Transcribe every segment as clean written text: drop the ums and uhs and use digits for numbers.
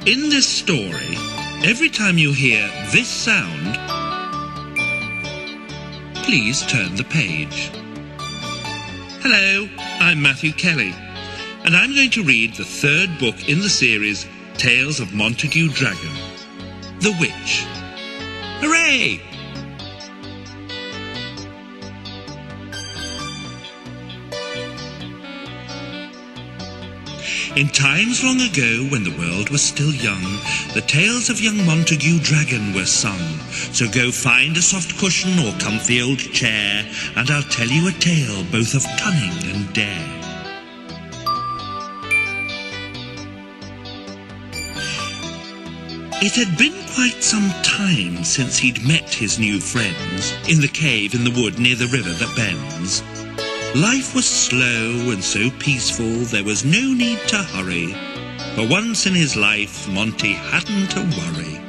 In this story, every time you hear this sound, please turn the page. Hello, I'm Matthew Kelly, and I'm going to read the third book in the series Tales of Montague Dragon, The Witch. Hooray! In times long ago, when the world was still young, the tales of young Montague Dragon were sung. So go find a soft cushion or comfy old chair, and I'll tell you a tale both of cunning and dare. It had been quite some time since he'd met his new friends in the cave in the wood near the river that bends. Life was slow and so peaceful there was no need to hurry. For once in his life, Monty hadn't a worry.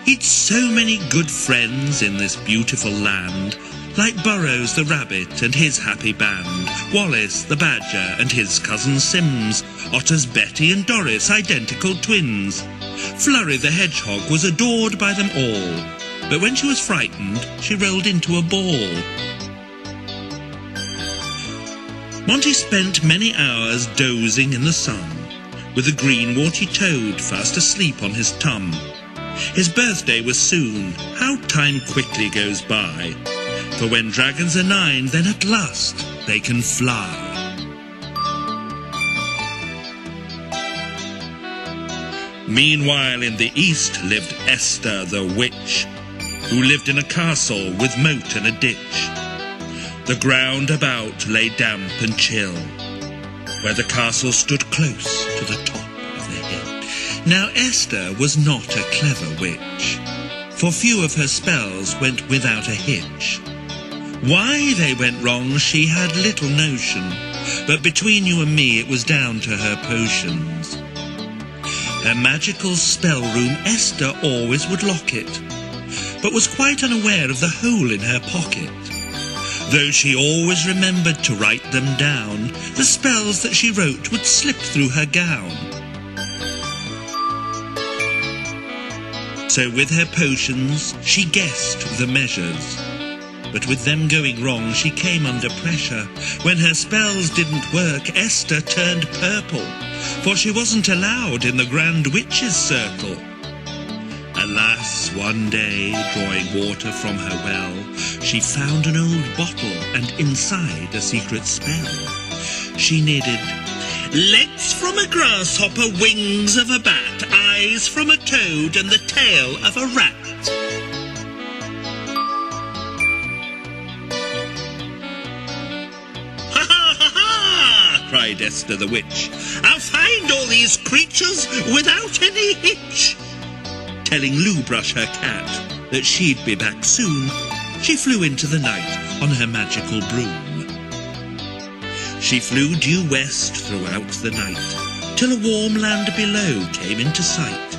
He'd so many good friends in this beautiful land, like Burrows the rabbit and his happy band, Wallace the badger and his cousin Sims, Otters Betty and Doris, identical twins. Flurry the hedgehog was adored by them all, but when she was frightened, she rolled into a ball. Monty spent many hours dozing in the sun, with the green warty toad fast asleep on his tum. His birthday was soon, how time quickly goes by, for when dragons are 9, then at last they can fly. Meanwhile in the east lived Esther the witch, who lived in a castle with moat and a ditch. The ground about lay damp and chill, where the castle stood close to the top of the hill. Now Esther was not a clever witch, for few of her spells went without a hitch. Why they went wrong she had little notion, but between you and me it was down to her potions. Her magical spell room Esther always would lock it, but was quite unaware of the hole in her pocket. Though she always remembered to write them down, the spells that she wrote would slip through her gown. So with her potions she guessed the measures, but with them going wrong she came under pressure. When her spells didn't work, Esther turned purple, for she wasn't allowed in the Grand Witch's circle. Alas, one day, drawing water from her well, she found an old bottle and inside a secret spell. She needed legs from a grasshopper, wings of a bat, eyes from a toad and the tail of a rat. Ha ha ha ha! Cried Esther the witch. I'll find all these creatures without any hitch. Telling Lubrush her cat that she'd be back soon, she flew into the night on her magical broom. She flew due west throughout the night, till a warm land below came into sight.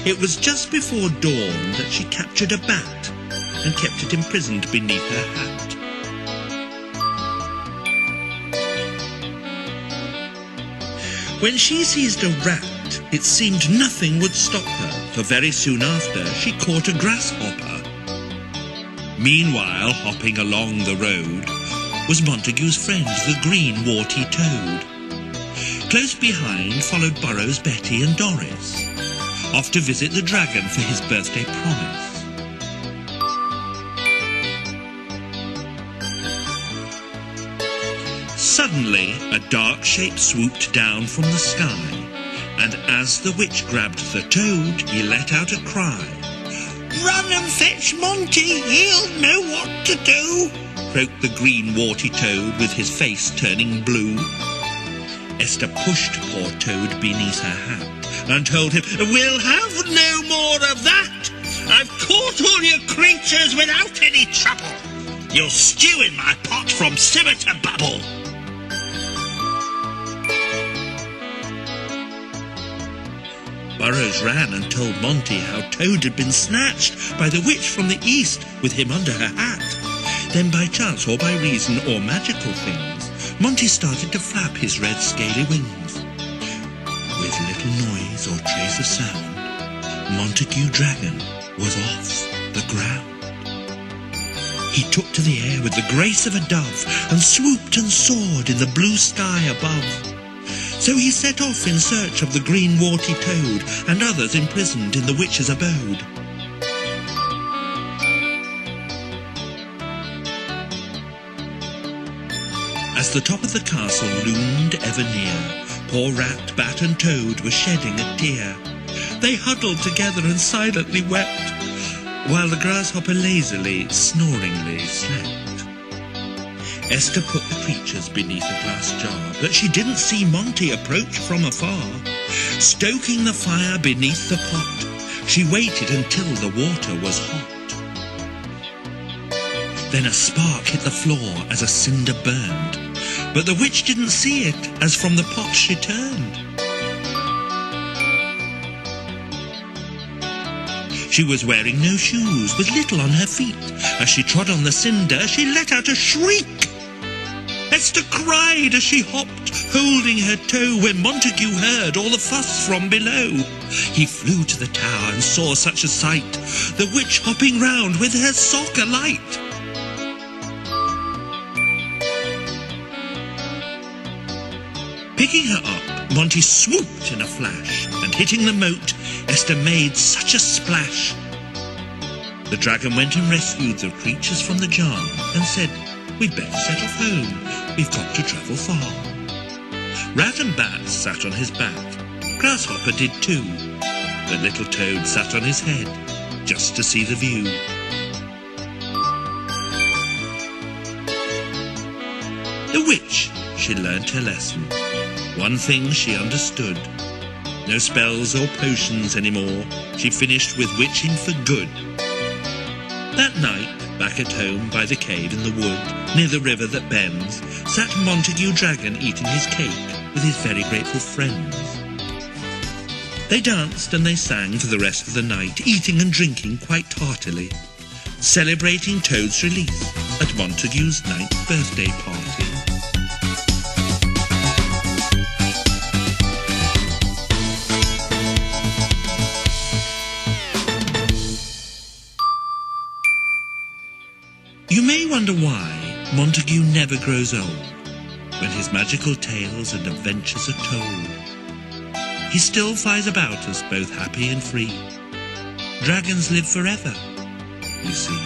It was just before dawn that she captured a bat and kept it imprisoned beneath her hat. When she seized a rat, it seemed nothing would stop her, for very soon after she caught a grasshopper. Meanwhile, hopping along the road, was Montague's friend, the green warty toad. Close behind followed Burrows, Betty and Doris, off to visit the dragon for his birthday promise. Suddenly, a dark shape swooped down from the sky, and as the witch grabbed the toad, he let out a cry. Run and fetch Monty, he'll know what to do, croaked the green warty toad with his face turning blue. Esther pushed poor toad beneath her hat and told him, We'll have no more of that. I've caught all your creatures without any trouble. You'll stew in my pot from simmer to bubble. Burrows ran and told Monty how Toad had been snatched by the witch from the east with him under her hat. Then by chance or by reason or magical things, Monty started to flap his red scaly wings. With little noise the sound, Montague Dragon was off the ground. He took to the air with the grace of a dove, and swooped and soared in the blue sky above. So he set off in search of the green warty toad, and others imprisoned in the witch's abode. As the top of the castle loomed ever near, poor rat, bat and toad were shedding a tear. They huddled together and silently wept, while the grasshopper lazily, snoringly slept. Esther put the creatures beneath a glass jar, but she didn't see Monty approach from afar. Stoking the fire beneath the pot, she waited until the water was hot. Then a spark hit the floor as a cinder burned, but the witch didn't see it as from the pot she turned. She was wearing no shoes, with little on her feet. As she trod on the cinder, she let out a shriek. Esther cried as she hopped, holding her toe, when Montague heard all the fuss from below. He flew to the tower and saw such a sight, the witch hopping round with her sock alight. Picking her up, Monty swooped in a flash, and hitting the moat, Esther made such a splash. The dragon went and rescued the creatures from the jar, and said, "We'd better set off home, we've got to travel far." Rat and Bat sat on his back, Grasshopper did too, but little Toad sat on his head, just to see the view. The witch, she learnt her lesson. One thing she understood: no spells or potions anymore. She finished with witching for good. That night, back at home by the cave in the wood, near the river that bends, sat Montague Dragon eating his cake with his very grateful friends. They danced and they sang for the rest of the night, eating and drinking quite heartily, celebrating Toad's release at Montague's 9th birthday party. You may wonder why Montague never grows old when his magical tales and adventures are told. He still flies about us both happy and free. Dragons live forever, you see.